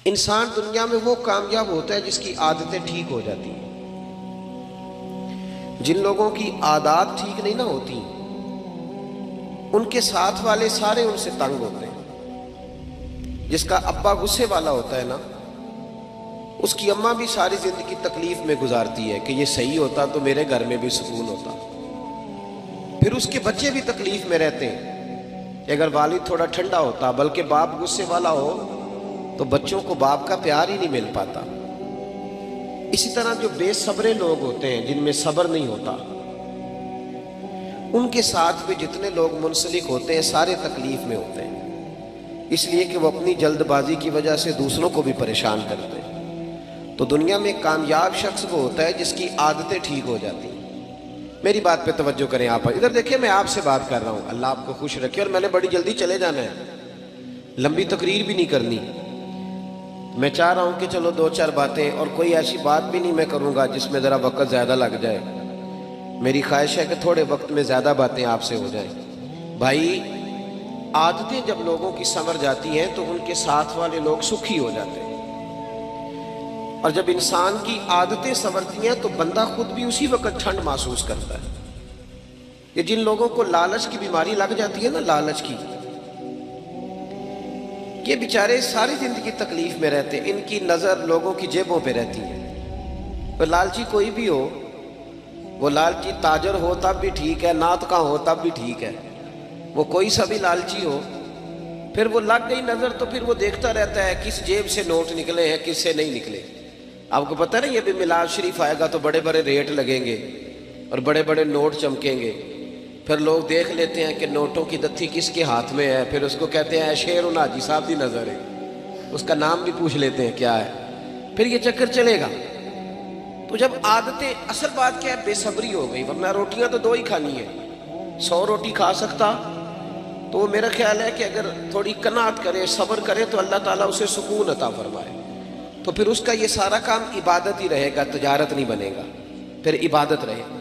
انسان دنیا میں وہ کامیاب ہوتا ہے جس کی عادتیں ٹھیک ہو جاتی ہیں۔ جن لوگوں کی عادات ٹھیک نہیں نہ ہوتی ان کے ساتھ والے سارے ان سے تنگ ہوتے ہیں۔ جس کا ابا غصے والا ہوتا ہے نا، اس کی اماں بھی ساری زندگی تکلیف میں گزارتی ہے کہ یہ صحیح ہوتا تو میرے گھر میں بھی سکون ہوتا۔ پھر اس کے بچے بھی تکلیف میں رہتے ہیں کہ اگر والد تھوڑا ٹھنڈا ہوتا بلکہ باپ غصے والا ہو تو بچوں کو باپ کا پیار ہی نہیں مل پاتا۔ اسی طرح جو بے صبرے لوگ ہوتے ہیں، جن میں صبر نہیں ہوتا، ان کے ساتھ بھی جتنے لوگ منسلک ہوتے ہیں سارے تکلیف میں ہوتے ہیں، اس لیے کہ وہ اپنی جلد بازی کی وجہ سے دوسروں کو بھی پریشان کرتے ہیں۔ تو دنیا میں کامیاب شخص وہ ہوتا ہے جس کی عادتیں ٹھیک ہو جاتی ہیں۔ میری بات پہ توجہ کریں، آپ ادھر دیکھیں، میں آپ سے بات کر رہا ہوں، اللہ آپ کو خوش رکھے، اور میں نے بڑی جلدی چلے جانا ہے، لمبی تقریر بھی نہیں کرنی۔ میں چاہ رہا ہوں کہ چلو دو چار باتیں، اور کوئی ایسی بات بھی نہیں میں کروں گا جس میں ذرا وقت زیادہ لگ جائے۔ میری خواہش ہے کہ تھوڑے وقت میں زیادہ باتیں آپ سے ہو جائیں۔ بھائی، عادتیں جب لوگوں کی سنور جاتی ہیں تو ان کے ساتھ والے لوگ سکھی ہو جاتے ہیں، اور جب انسان کی عادتیں سنورتی ہیں تو بندہ خود بھی اسی وقت ٹھنڈ محسوس کرتا ہے۔ یہ جن لوگوں کو لالچ کی بیماری لگ جاتی ہے نا، لالچ کی، یہ بیچارے ساری زندگی تکلیف میں رہتے ہیں، ان کی نظر لوگوں کی جیبوں پہ رہتی ہے۔ وہ لالچی کوئی بھی ہو، وہ لالچی تاجر ہو تب بھی ٹھیک ہے، ناطقہ ہو تب بھی ٹھیک ہے، وہ کوئی سا بھی لالچی ہو، پھر وہ لگ گئی نظر تو پھر وہ دیکھتا رہتا ہے کس جیب سے نوٹ نکلے ہیں کس سے نہیں نکلے۔ آپ کو پتہ ہے نا، یہ بھی میلاد شریف آئے گا تو بڑے بڑے ریٹ لگیں گے اور بڑے بڑے نوٹ چمکیں گے، پھر لوگ دیکھ لیتے ہیں کہ نوٹوں کی دتھی کس کے ہاتھ میں ہے، پھر اس کو کہتے ہیں شیر حاجی صاحب دی نظر ہے، اس کا نام بھی پوچھ لیتے ہیں کیا ہے، پھر یہ چکر چلے گا۔ تو جب عادتیں، اصل بات کیا ہے، بے صبری ہو گئی، ورنہ روٹیاں تو دو ہی کھانی ہیں، 100 روٹی کھا سکتا، تو وہ میرا خیال ہے کہ اگر تھوڑی قناعت کرے، صبر کرے تو اللہ تعالیٰ اسے سکون عطا فرمائے، تو پھر اس کا یہ سارا کام عبادت ہی رہے گا، تجارت نہیں بنے گا، پھر عبادت رہے گا۔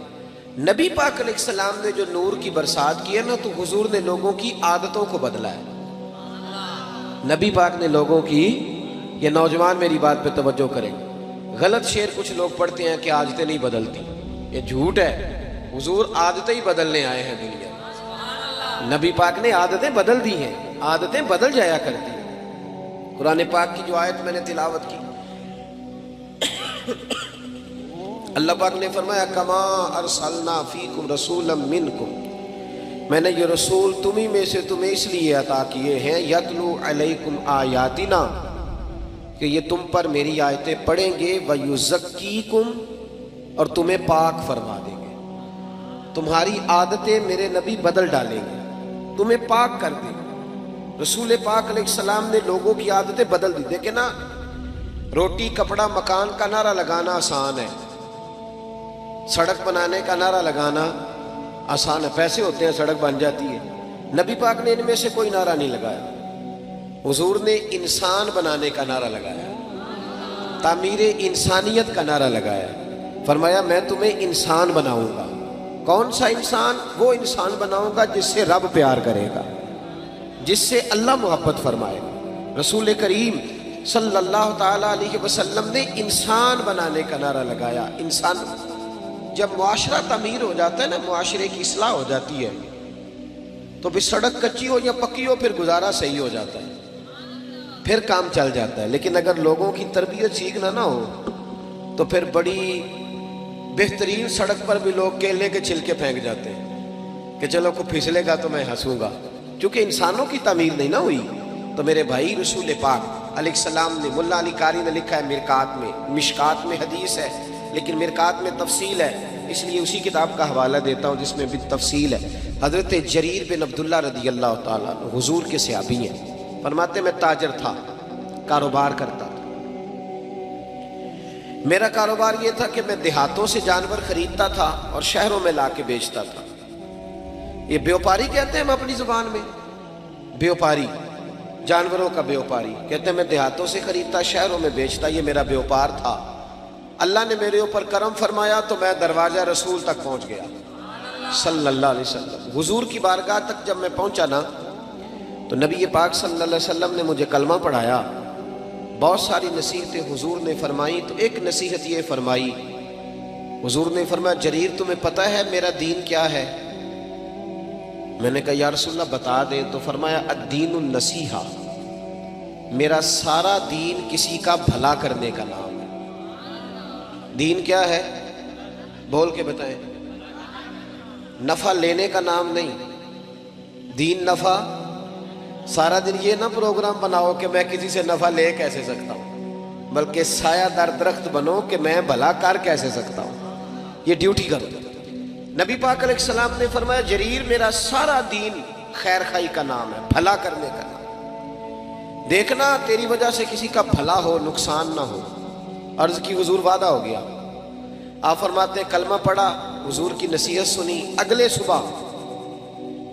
نبی پاک علیہ السلام نے جو نور کی برسات کی ہے نا، تو حضور نے لوگوں کی عادتوں کو بدلا ہے۔ نبی پاک نے لوگوں کی، یہ نوجوان میری بات پہ توجہ کریں، غلط شعر کچھ لوگ پڑھتے ہیں کہ عادتیں نہیں بدلتی، یہ جھوٹ ہے، حضور عادتیں ہی بدلنے آئے ہیں دنیا میں۔ نبی پاک نے عادتیں بدل دی ہیں، عادتیں بدل جایا کرتی ہیں۔ قرآن پاک کی جو آیت میں نے تلاوت کی، اللہ پاک نے فرمایا کما ارسلنا فیکم رسولا منکم، میں نے یہ رسول تمہیں میں سے تمہیں اس لیے عطا کیے ہیں، یتلو علیکم آیاتنا، کہ یہ تم پر میری آیتیں پڑھیں گے، ویزکیکم، اور تمہیں پاک فرما دیں گے۔ تمہاری عادتیں میرے نبی بدل ڈالیں گے، تمہیں پاک کر دیں گے۔ رسول پاک علیہ السلام نے لوگوں کی عادتیں بدل دی۔ دیکھیں نا، روٹی کپڑا مکان کا نعرہ لگانا آسان ہے، سڑک بنانے کا نعرہ لگانا آسان ہے، پیسے ہوتے ہیں سڑک بن جاتی ہے۔ نبی پاک نے ان میں سے کوئی نعرہ نہیں لگایا، حضور نے انسان بنانے کا نعرہ لگایا، تعمیر انسانیت کا نعرہ لگایا، فرمایا میں تمہیں انسان بناؤں گا۔ کون سا انسان؟ وہ انسان بناؤں گا جس سے رب پیار کرے گا، جس سے اللہ محبت فرمائے گا۔ رسول کریم صلی اللہ تعالیٰ علیہ وسلم نے انسان بنانے کا نعرہ لگایا۔ انسان، جب معاشرہ تعمیر ہو جاتا ہے نا، معاشرے کی اصلاح ہو جاتی ہے، تو پھر سڑک کچی ہو یا پکی ہو پھر گزارا صحیح ہو جاتا ہے، پھر کام چل جاتا ہے۔ لیکن اگر لوگوں کی تربیت سیکھنا نہ ہو تو پھر بڑی بہترین سڑک پر بھی لوگ کیلے کے چھلکے پھینک جاتے ہیں کہ چلو کوئی پھسلے گا تو میں ہنسوں گا، کیونکہ انسانوں کی تعمیر نہیں نہ ہوئی۔ تو میرے بھائی، رسول پاک علیہ السلام نے، ملا علی قاری نے لکھا ہے مرکات میں، مشکات میں حدیث ہے لیکن مرکات میں تفصیل ہے، اس لیے اسی کتاب کا حوالہ دیتا ہوں جس میں بھی تفصیل ہے۔ حضرت جریر بن عبداللہ رضی اللہ تعالیٰ عنہ حضور کے صحابی ہیں، فرماتے میں تاجر تھا، کاروبار کرتا تھا، میرا کاروبار یہ تھا کہ میں دیہاتوں سے جانور خریدتا تھا اور شہروں میں لا کے بیچتا تھا۔ یہ بیوپاری کہتے ہیں ہم اپنی زبان میں، بیوپاری، جانوروں کا بیوپاری کہتے ہیں، میں دیہاتوں سے خریدتا شہروں میں بیچتا، یہ میرا بیوپار تھا۔ اللہ نے میرے اوپر کرم فرمایا تو میں دروازہ رسول تک پہنچ گیا صلی اللہ علیہ وسلم۔ حضور کی بارگاہ تک جب میں پہنچا نا، تو نبی پاک صلی اللہ علیہ وسلم نے مجھے کلمہ پڑھایا، بہت ساری نصیحتیں حضور نے فرمائی، تو ایک نصیحت یہ فرمائی، حضور نے فرمایا جریر تمہیں پتہ ہے میرا دین کیا ہے؟ میں نے کہا یا رسول اللہ بتا دیں۔ تو فرمایا الدین النصیحہ، میرا سارا دین کسی کا بھلا کرنے کا نام ہے۔ دین کیا ہے؟ بول کے بتائیں۔ نفع لینے کا نام نہیں، دین نفع۔ سارا دن یہ نہ پروگرام بناؤ کہ میں کسی سے نفع لے کیسے سکتا ہوں، بلکہ سایہ دار درخت بنو کہ میں بھلا کر کیسے سکتا ہوں، یہ ڈیوٹی کرو۔ نبی پاک علیہ السلام نے فرمایا جریر میرا سارا دین خیر خائی کا نام ہے، بھلا کرنے کا نام۔ دیکھنا تیری وجہ سے کسی کا بھلا ہو، نقصان نہ ہو۔ عرض کی حضور وعدہ ہو گیا۔ آپ فرماتے ہیں کلمہ پڑھا، حضور کی نصیحت سنی، اگلے صبح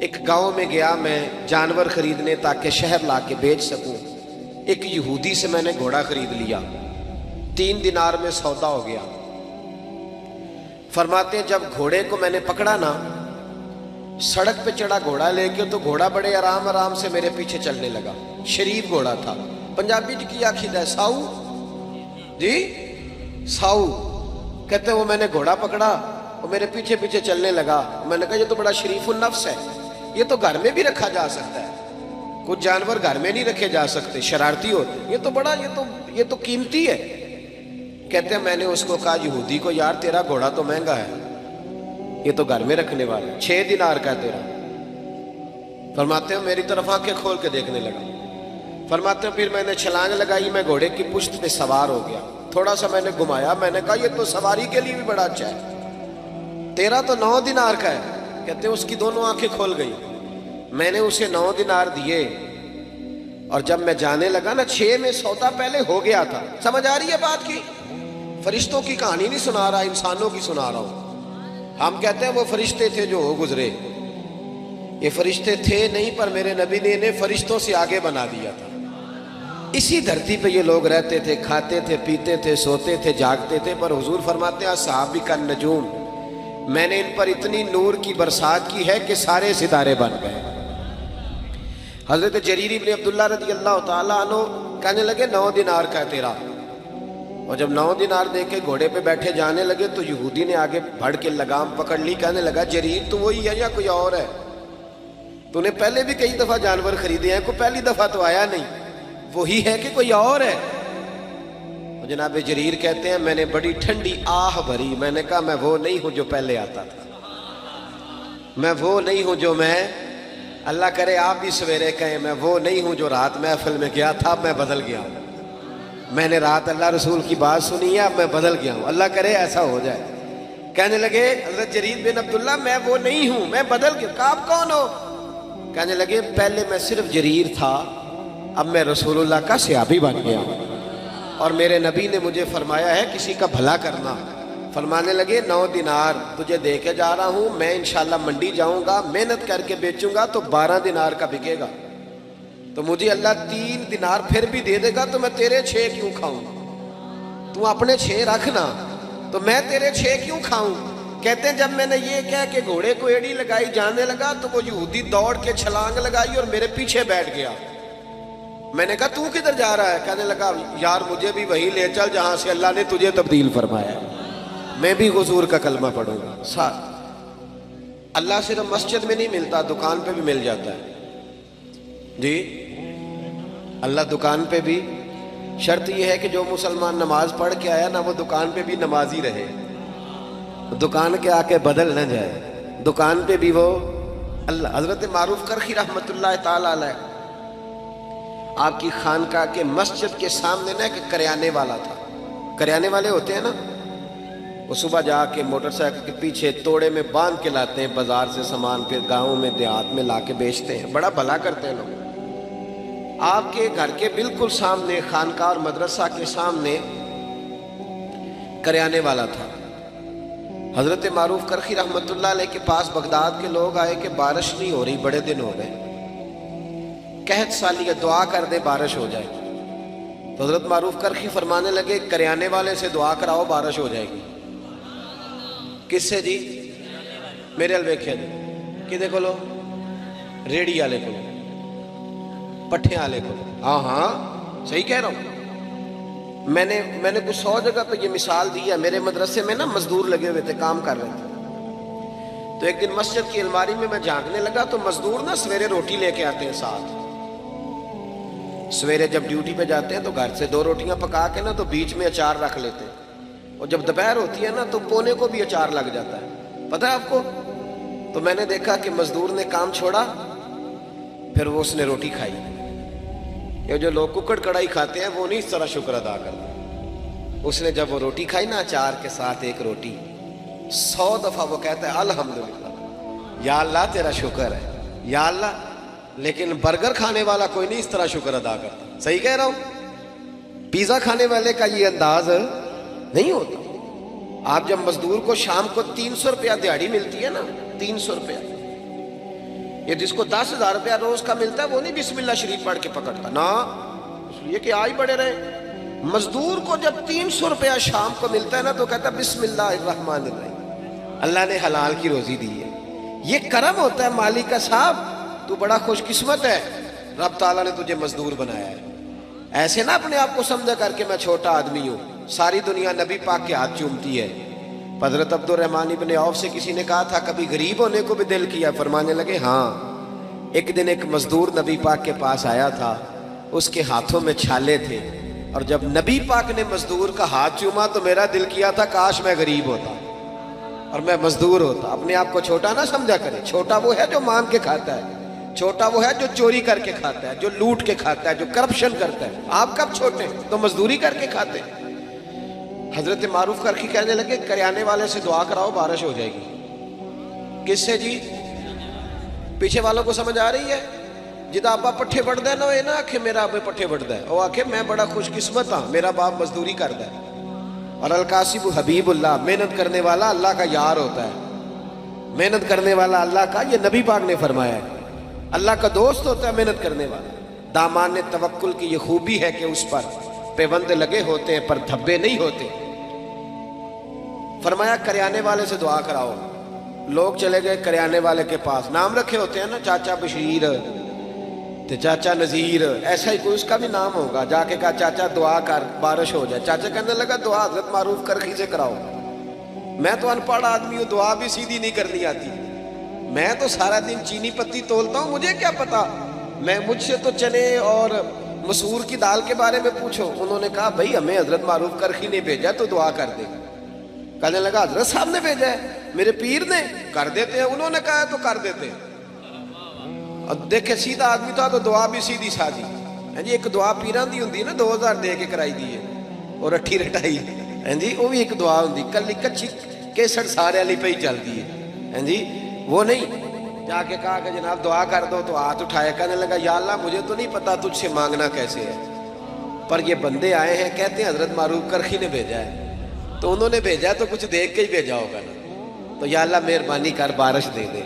ایک گاؤں میں گیا میں جانور خریدنے تاکہ شہر لا کے بیچ سکوں۔ ایک یہودی سے میں نے گھوڑا خرید لیا، 3 دینار میں سودا ہو گیا۔ فرماتے ہیں جب گھوڑے کو میں نے پکڑا نا، سڑک پہ چڑھا گھوڑا لے کے، تو گھوڑا بڑے آرام آرام سے میرے پیچھے چلنے لگا۔ شریف گھوڑا تھا، پنجابی کی آخید ہے ساؤ جی، ساؤ کہتے ہیں۔ وہ میں نے گھوڑا پکڑا، وہ میرے پیچھے پیچھے چلنے لگا۔ میں نے کہا یہ تو بڑا شریف النفس ہے، یہ تو گھر میں بھی رکھا جا سکتا ہے۔ کچھ جانور گھر میں نہیں رکھے جا سکتے، شرارتی ہوتے، یہ تو بڑا یہ تو قیمتی ہے۔ کہتے ہیں میں نے اس کو کہا یہودی کو یار تیرا گھوڑا تو مہنگا ہے، یہ تو گھر میں رکھنے والا ہے، 6 دینار کا ہے تیرا۔ فرماتے ہیں میری طرف آنکھیں کھول کے دیکھنے لگا۔ فرماتے ہیں پھر میں نے چھلانگ لگائی، میں گھوڑے کی پشت پہ سوار ہو گیا۔ تھوڑا سا میں نے گھمایا، میں نے کہا یہ تو سواری کے لیے بھی بڑا اچھا ہے، تیرا تو 9 دینار کا ہے۔ کہتے ہیں اس کی دونوں آنکھیں کھول گئی۔ میں نے اسے 9 دینار دیے، اور جب میں جانے لگا نا 6 میں سودا پہلے ہو گیا تھا۔ سمجھ آ رہی ہے بات کی؟ فرشتوں کی کہانی نہیں سنا رہا، انسانوں کی سنا رہا ہوں۔ ہم کہتے ہیں وہ فرشتے تھے جو ہو گزرے، یہ فرشتے تھے نہیں، پر میرے نبی نے انہیں فرشتوں سے آگے بنا دیا تھا۔ اسی دھرتی پہ یہ لوگ رہتے تھے، کھاتے تھے، پیتے تھے، سوتے تھے، جاگتے تھے، پر حضور فرماتے ہیں صحابی کا نجوم، میں نے ان پر اتنی نور کی برسات کی ہے کہ سارے ستارے بن گئے۔ حضرت جریر ابن عبداللہ رضی اللہ تعالیٰ عنہ کہنے لگے 9 دینار کا ہے تیرا۔ اور جب 9 دینار دے کے گھوڑے پہ بیٹھے جانے لگے تو یہودی نے آگے بڑھ کے لگام پکڑ لی، کہنے لگا جریر تو وہی ہے یا کوئی اور ہے؟ تو نے پہلے بھی کئی دفعہ جانور خریدے ہیں، کوئی پہلی دفعہ تو آیا نہیں، وہی ہے کہ کوئی اور ہے؟ اور جناب جریر کہتے ہیں میں نے بڑی ٹھنڈی آہ بھری، میں نے کہا میں وہ نہیں ہوں جو پہلے آتا تھا، میں وہ نہیں ہوں جو میں، اللہ کرے آپ بھی سویرے کہیں میں وہ نہیں ہوں جو رات محفل میں گیا تھا، میں بدل گیا ہوں، میں نے رات اللہ رسول کی بات سنی ہے، اب میں بدل گیا ہوں، اللہ کرے ایسا ہو جائے۔ کہنے لگے حضرت جریر بن عبداللہ میں وہ نہیں ہوں، میں بدل گیا۔ کہا آپ کون ہو؟ کہنے لگے پہلے میں صرف جریر تھا، اب میں رسول اللہ کا صحابی بن گیا ہوں، اور میرے نبی نے مجھے فرمایا ہے کسی کا بھلا کرنا۔ فرمانے لگے 9 دینار تجھے دے کے جا رہا ہوں، میں انشاءاللہ منڈی جاؤں گا، محنت کر کے بیچوں گا تو 12 دینار کا بکے گا، تو مجھے اللہ 3 دینار پھر بھی دے دے گا، تو میں تیرے 6 کیوں کھاؤں؟ تو اپنے 6 رکھنا، تو میں تیرے 6 کیوں کھاؤں؟ کہتے ہیں جب میں نے یہ کہا کہ گھوڑے کو ایڑی لگائی جانے لگا، تو وہ یہودی دوڑ کے چھلانگ لگائی اور میرے پیچھے بیٹھ گیا۔ میں نے کہا تو کدھر جا رہا ہے؟ کہنے لگا یار مجھے بھی وہی لے چل جہاں سے اللہ نے تجھے تبدیل فرمایا ہے، میں بھی حضور کا کلمہ پڑھوں گا۔ اللہ صرف مسجد میں نہیں ملتا، دکان پہ بھی مل جاتا ہے جی، اللہ دکان پہ بھی۔ شرط یہ ہے کہ جو مسلمان نماز پڑھ کے آیا نا، وہ دکان پہ بھی نمازی رہے، دکان کے آ کے بدل نہ جائے، دکان پہ بھی وہ اللہ۔ حضرت معروف کرخی رحمت اللہ تعالی علیہ، آپ کی خانقاہ کے مسجد کے سامنے نا ایک کریانے والا تھا، کریانے والے ہوتے ہیں نا، وہ صبح جا کے موٹر سائیکل کے پیچھے توڑے میں باندھ کے لاتے ہیں بازار سے سامان، پھر گاؤں میں دیہات میں لا کے بیچتے ہیں، بڑا بھلا کرتے ہیں لوگ۔ آپ کے گھر کے بالکل سامنے، خانقاہ اور مدرسہ کے سامنے کریانے والا تھا۔ حضرت معروف کرخی رحمت اللہ علیہ کے پاس بغداد کے لوگ آئے کہ بارش نہیں ہو رہی، بڑے دن ہو گئے، قحط سالی ہے، دعا کر دے بارش ہو جائے۔ تو حضرت معروف کرخی فرمانے لگے کریانے والے سے دعا کراؤ بارش ہو جائے گی۔ کس سے جی؟ میرے الویکھے جی، کدے کھولو؟ ریڑی والے کو، پٹھے والے کو۔ ہاں ہاں صحیح کہہ رہا ہوں، میں نے کچھ 100 جگہ پہ یہ مثال دی ہے. میرے مدرسے میں نا مزدور لگے ہوئے تھے, کام کر رہے تھے. تو ایک دن مسجد کی الماری میں جھانکنے لگا تو مزدور نا سویرے روٹی لے کے آتے ہیں ساتھ. سویرے جب ڈیوٹی پہ جاتے ہیں تو گھر سے 2 روٹیاں پکا کے نا تو بیچ میں اچار رکھ لیتے ہیں, اور جب دوپہر ہوتی ہے نا تو پونے کو بھی اچار لگ جاتا ہے. پتہ ہے آپ کو؟ تو میں نے دیکھا کہ مزدور نے کام چھوڑا, پھر وہ اس نے روٹی کھائی. یہ جو لوگ ککڑ کڑائی کھاتے ہیں وہ نہیں اس طرح شکر ادا کرتے. اس نے جب وہ روٹی کھائی نا اچار کے ساتھ ایک روٹی, 100 دفعہ وہ کہتا ہے الحمدللہ, یا اللہ تیرا شکر ہے, یا اللہ. لیکن برگر کھانے والا کوئی نہیں اس طرح شکر ادا کرتا. صحیح کہہ رہا ہوں؟ پیزا کھانے والے کا یہ انداز نہیں ہوتا. آپ جب مزدور کو شام کو 300 روپیہ دیہڑی ملتی ہے نا, 300 روپیہ, یہ جس کو 10,000 روپیہ روز کا ملتا ہے وہ نہیں بسم اللہ شریف پڑھ کے پکڑتا نا, اس لیے کہ آج بڑے رہے. مزدور کو جب 300 روپیہ شام کو ملتا ہے نا تو کہتا ہے بسم اللہ الرحمن الرحیم, اللہ نے حلال کی روزی دی ہے. یہ کرم ہوتا ہے مالک کا, صاحب تو بڑا خوش قسمت ہے, رب تعالیٰ نے تجھے مزدور بنایا ہے. ایسے نہ اپنے آپ کو سمجھا کر کے میں چھوٹا آدمی ہوں. ساری دنیا نبی پاک کے ہاتھ چومتی ہے. حضرت عبد الرحمن ابن عوف سے کسی نے کہا تھا کبھی غریب ہونے کو بھی دل کیا؟ فرمانے لگے ہاں. ایک دن ایک مزدور نبی پاک کے پاس آیا تھا, اس کے ہاتھوں میں چھالے تھے, اور جب نبی پاک نے مزدور کا ہاتھ چوما تو میرا دل کیا تھا کاش میں غریب ہوتا اور میں مزدور ہوتا. اپنے آپ کو چھوٹا نہ سمجھا کرے. چھوٹا وہ ہے جو مانگ کے کھاتا ہے, چھوٹا وہ ہے جو چوری کر کے کھاتا ہے, جو لوٹ کے کھاتا ہے, جو کرپشن کرتا ہے. آپ کب چھوٹے تو مزدوری کر کے کھاتے. حضرت معروف کرخی کہنے لگے کریانے والے سے دعا کراؤ بارش ہو جائے گی. کس سے جی؟ پیچھے والوں کو سمجھ آ رہی ہے؟ جدا ابا پٹھے بڑھتا ہے نا یہ نہ آکھے میرا ابا پٹھے بڑھتا ہے, وہ آکھے میں بڑا خوش قسمت ہاں میرا باپ مزدوری کرتا ہے. اور القاسب حبیب اللہ, محنت کرنے والا اللہ کا یار ہوتا ہے. محنت کرنے والا اللہ کا, یہ نبی پاک نے فرمایا ہے, اللہ کا دوست ہوتا ہے محنت کرنے والا. دامان توکل کی یہ خوبی ہے کہ اس پر پیوند لگے ہوتے ہیں پر دھبے نہیں ہوتے. فرمایا کریانے والے سے دعا کراؤ. لوگ چلے گئے کریانے والے کے پاس, نام رکھے ہوتے ہیں نا, چاچا بشیر تے چاچا نذیر, ایسا ہی کوئی اس کا بھی نام ہوگا. جا کے کہا چاچا دعا کر بارش ہو جائے. چاچا کہنے لگا دعا حضرت معروف کرخی سے کراؤ. میں تو ان پڑھ آدمی ہوں, دعا بھی سیدھی نہیں کرنی آتی. میں تو سارا دن چینی پتی تولتا ہوں, مجھے کیا پتا. میں مجھ سے تو چنے اور مسور کی دال کے بارے میں پوچھو. انہوں نے کہا بھائی ہمیں حضرت معروف کرخی نے بھیجا تو دعا کر دے. کہنے لگا حضرت صاحب نے بھیجا ہے, میرے پیر نے, کر دیتے ہیں. انہوں نے کہا تو کر دیتے ہیں. اور دیکھے سیدھا آدمی تھا تو دعا بھی سیدھی سادھی. جی ایک دعا پیران دی ہوندی نا 2000 دے کے کرائی دی ہے اور اٹھی رٹائی. جی وہ بھی ایک دعا ہوندی, کلی کچھی کیسٹ سارے والی پہ ہی چلتی ہے. جی وہ نہیں. جا کے کہا کہ جناب دعا کر دو تو ہاتھ اٹھایا. کہنے لگا یا اللہ مجھے تو نہیں پتا تجھ سے مانگنا کیسے ہے, پر یہ بندے آئے ہیں کہتے ہیں حضرت معروف کرخی نے بھیجا ہے, تو انہوں نے بھیجا تو کچھ دیکھ کے ہی بھیجا ہوگا نا. تو یا اللہ مہربانی کر بارش دے دے.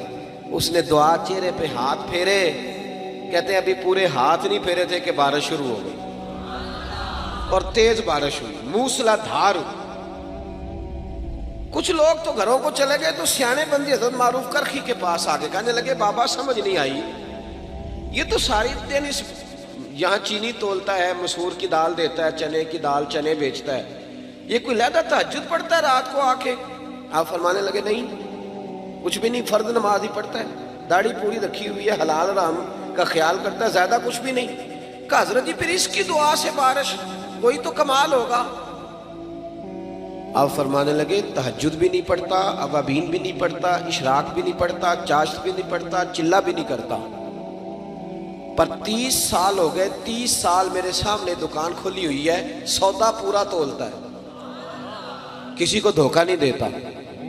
اس نے دعا چہرے پہ ہاتھ پھیرے, کہتے ہیں ابھی پورے ہاتھ نہیں پھیرے تھے کہ بارش شروع ہو گئی, اور تیز بارش ہوئی, موسلا دھار ہوئی. کچھ لوگ تو گھروں کو چلے گئے تو سیانے بندی حضرت معروف کرخی کے پاس آگے کہنے لگے بابا سمجھ نہیں آئی, یہ تو ساری دن اس یہاں چینی تولتا ہے, مسور کی دال دیتا ہے, چنے کی دال چنے بیچتا ہے, یہ کوئی لہذا تہجد پڑھتا ہے رات کو آ کے؟ آپ فرمانے لگے نہیں کچھ بھی نہیں, فرض نماز ہی پڑھتا ہے, داڑھی پوری رکھی ہوئی ہے, حلال حرام کا خیال کرتا ہے, زیادہ کچھ بھی نہیں. کہ حضرت جی پھر اس کی دعا سے بارش, کوئی تو کمال ہوگا. آپ فرمانے لگے تہجد بھی نہیں پڑھتا, اوابین بھی نہیں پڑھتا, اشراق بھی نہیں پڑھتا, چاشت بھی نہیں پڑھتا, چلہ بھی نہیں کرتا, پر 30 سال ہو گئے, 30 سال میرے سامنے دکان کھلی ہوئی ہے, سودا پورا تولتا ہے, کسی کو دھوکہ نہیں دیتا,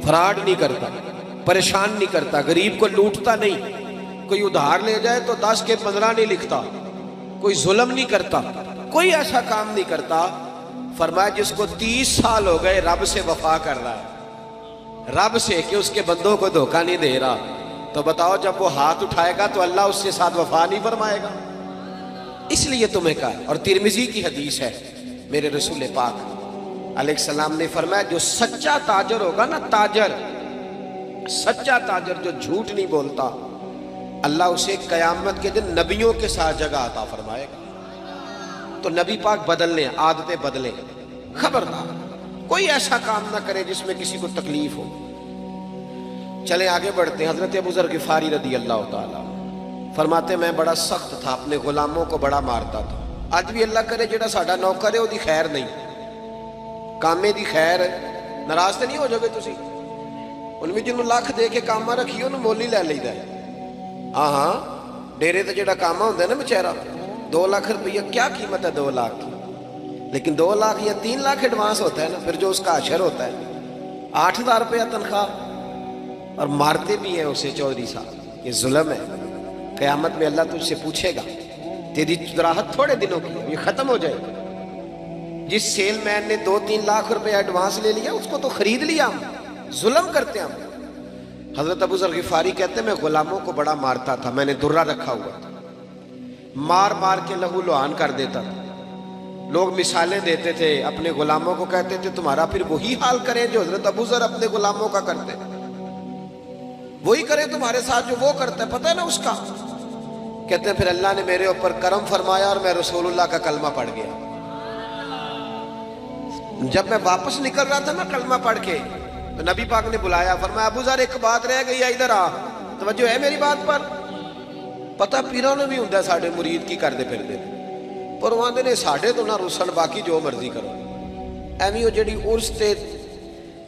فراڈ نہیں کرتا, پریشان نہیں کرتا, غریب کو لوٹتا نہیں, کوئی ادھار لے جائے تو 10 کے 15 نہیں لکھتا, کوئی ظلم نہیں کرتا, کوئی ایسا کام نہیں کرتا. فرمایا جس کو 30 سال ہو گئے رب سے وفا کر رہا ہے, رب سے کہ اس کے بندوں کو دھوکہ نہیں دے رہا, تو بتاؤ جب وہ ہاتھ اٹھائے گا تو اللہ اس کے ساتھ وفا نہیں فرمائے گا. اس لیے تمہیں کہا. اور ترمذی کی حدیث ہے, میرے رسول پاک علیہ السلام نے فرمایا جو سچا تاجر ہوگا نا, تاجر, سچا تاجر جو جھوٹ نہیں بولتا, اللہ اسے قیامت کے دن نبیوں کے ساتھ جگہ عطا فرمائے گا. تو نبی پاک بدلنے, عادتیں بدلیں. خبردار کوئی ایسا کام نہ کرے جس میں کسی کو تکلیف ہو۔ چلے آگے بڑھتے ہیں۔ حضرت ابو ذر غفاری رضی اللہ تعالیٰ فرماتے میں بڑا سخت تھا، اپنے غلاموں کو بڑا مارتا تھا۔ آج بھی اللہ کرے جڑا ساڈا نوکر ہے وہ دی خیر نہیں، کامے دی خیر ناراض تو نہیں ہو جاؤ گے تسی؟ ان میں جنہوں لاکھ دے کے کاما رکھیے انہوں مول ہی لے لیدا ہے۔ ہاں ہاں ڈیرے تے جڑا کاما ہوتا ہے نا بیچارہ، 2 لاکھ روپیہ کیا قیمت ہے 2 لاکھ کی، لیکن 2 لاکھ یا 3 لاکھ ایڈوانس ہوتا ہے نا، پھر جو اس کا اشر ہوتا ہے 8,000 روپیہ تنخواہ، اور مارتے بھی ہیں اسے چودھری صاحب۔ یہ ظلم ہے، قیامت میں اللہ تجھ سے پوچھے گا، تیری راحت تھوڑے دنوں کی یہ ختم ہو جائے گی۔ جس سیل مین نے 2-3 لاکھ روپے ایڈوانس لے لیا اس کو تو خرید لیا ہم، ظلم کرتے ہیں ہم۔ حضرت ابو ذر غفاری کہتے ہیں میں غلاموں کو بڑا مارتا تھا، میں نے درہ رکھا ہوا تھا، مار مار کے لہو لہان کر دیتا تھا۔ لوگ مثالیں دیتے تھے، اپنے غلاموں کو کہتے تھے تمہارا پھر وہی حال کریں جو حضرت ابو ذر اپنے غلاموں کا کرتے، وہی کرے تمہارے ساتھ جو وہ کرتا ہے، پتہ ہے نا اس کا۔ کہتے ہیں پھر اللہ نے میرے اوپر کرم فرمایا اور میں رسول اللہ کا کلمہ پڑھ گیا۔ جب میں واپس نکل رہا تھا نا کلمہ پڑھ کے، تو نبی پاک نے بلایا، فرمایا ابو ذر ایک بات رہ گئی ہے، ادھر آ، توجہ ہے میری بات پر؟ پتہ پیروں نے بھی ہوں ساڑھے مرید کی کر دے پھر دے، پر وہاں دے نے ساڑھے تو نہ رسن، باقی جو مرضی کرو۔ ایمی وہ جڑی عرس تے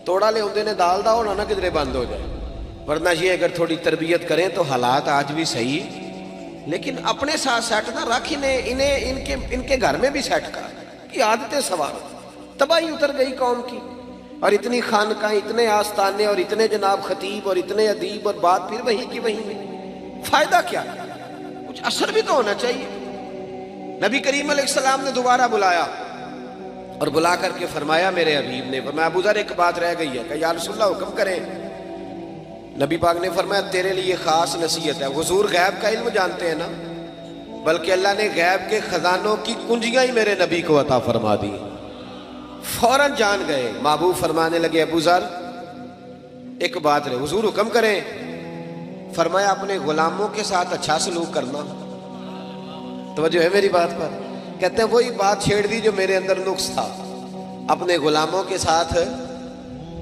توڑا لے ہوندے نے دال دا ہونا نہ کدھرے بند ہو جائے، ورنہ یہ اگر تھوڑی تربیت کریں تو حالات آج بھی صحیح، لیکن اپنے ساتھ سیٹ نہ رکھ، انہیں ان کے گھر میں بھی سیٹ کر کی عادتیں سوار، تباہی اتر گئی قوم کی، اور اتنی خانقاہیں، اتنے آستانے، اور اتنے جناب خطیب، اور اتنے ادیب، اور بات پھر وہیں کی وہیں میں، فائدہ کیا؟ کچھ اثر بھی تو ہونا چاہیے۔ نبی کریم علیہ السلام نے دوبارہ بلایا اور بلا کر کے فرمایا میرے حبیب نے، فرمایا ابو ذر ایک بات رہ گئی ہے، کہ یا رسول اللہ حکم کریں۔ نبی پاک نے فرمایا تیرے لیے خاص نصیحت ہے۔ حضور غیب کا علم جانتے ہیں نا، بلکہ اللہ نے غیب کے خزانوں کی کنجیاں ہی میرے نبی کو عطا فرما دی، فوراً جان گئے۔ محبوب فرمانے لگے ابو ذر ایک بات رہے، حضور حکم کریں۔ فرمایا اپنے غلاموں کے ساتھ اچھا سلوک کرنا، توجہ ہے میری بات پر؟ کہتے ہیں وہی بات چھیڑ دی جو میرے اندر نقص تھا، اپنے غلاموں کے ساتھ۔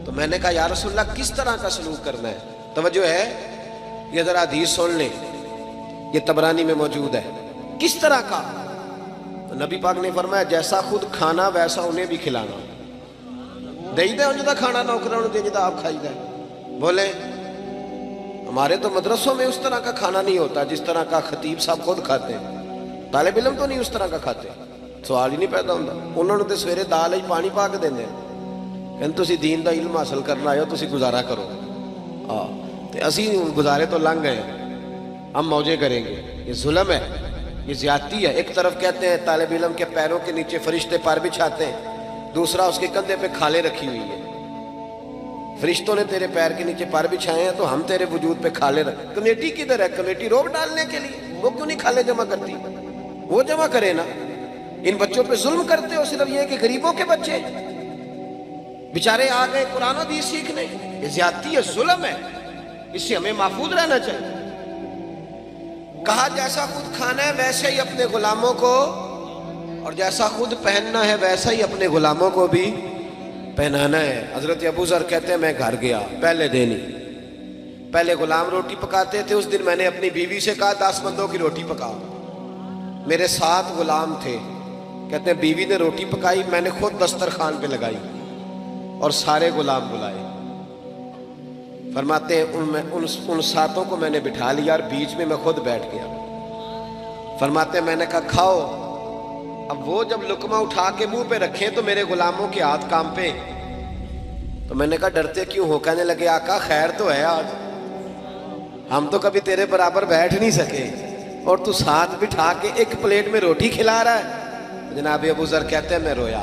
تو میں نے کہا یا رسول اللہ کس طرح کا سلوک کرنا ہے؟ توجہ ہے، یہ ذرا حدیث سن لیں، یہ طبرانی میں موجود ہے، کس طرح کا؟ تو نبی پاک نے فرمایا جیسا خود کھانا ویسا انہیں بھی کھلانا، دئی دے انجدہ کھانا نوکرانوں دے جدہ آپ کھائی دے۔ بولے ہمارے تو مدرسوں میں اس طرح کا کھانا نہیں ہوتا جس طرح کا خطیب صاحب خود کھاتے ہیں، طالب علم تو نہیں اس طرح کا کھاتے، سوال ہی نہیں پیدا ہوتا۔ انہوں نے تو سویرے دال ہی پانی پا کے دیندے، کہتے تسی دین دا علم حاصل کرنا آئے ہو، تسی گزارا کرو۔ اسی گزارے تو لنگ گئے، ہم موجے کریں گے۔ یہ ظلم ہے، یہ زیادتی ہے۔ ایک طرف کہتے ہیں طالب علم کے پیروں کے نیچے فرشتے پر بچھاتے ہیں، دوسرا اس کے کندھے پہ کھالیں رکھی ہوئی ہیں، فرشتوں نے تیرے پیر کے نیچے پر بچھائے ہیں تو ہم تیرے وجود پہ کھالیں رکھ۔ کمیٹی کدھر ہے؟ کمیٹی روک ڈالنے کے لیے، وہ کیوں نہیں کھالیں جمع کرتی؟ وہ جمع کرے نا۔ ان بچوں پہ ظلم کرتے ہو صرف یہ کہ غریبوں کے بچے بیچارے آ گئے قرآن و حدیث سیکھنے، یہ زیادتی ہے، ظلم ہے، اس سے ہمیں محفوظ رہنا چاہیے۔ کہا جیسا خود کھانا ہے ویسے ہی اپنے غلاموں کو، اور جیسا خود پہننا ہے ویسا ہی اپنے غلاموں کو بھی پہنانا ہے۔ حضرت ابو ذر کہتے ہیں میں گھر گیا، پہلے دن ہی، پہلے غلام روٹی پکاتے تھے، اس دن میں نے اپنی بیوی سے کہا 10 بندوں کی روٹی پکاؤ، میرے 7 غلام تھے، کہتے ہیں بیوی نے روٹی پکائی، میں نے خود دسترخوان پہ لگائی اور سارے غلام بلائے۔ فرماتے ہیں ان 7 کو میں نے بٹھا لیا اور بیچ میں خود بیٹھ گیا۔ فرماتے ہیں میں نے کہا کھاؤ۔ اب وہ جب لقمہ اٹھا کے منہ پہ رکھیں تو میرے غلاموں کے ہاتھ کانپے، تو میں نے کہا ڈرتے کیوں ہو؟ کہنے لگے آقا خیر تو ہے، آج ہم تو کبھی تیرے برابر بیٹھ نہیں سکے اور تو ساتھ بٹھا کے ایک پلیٹ میں روٹی کھلا رہا ہے۔ جناب ابو ذر کہتے ہیں میں رویا،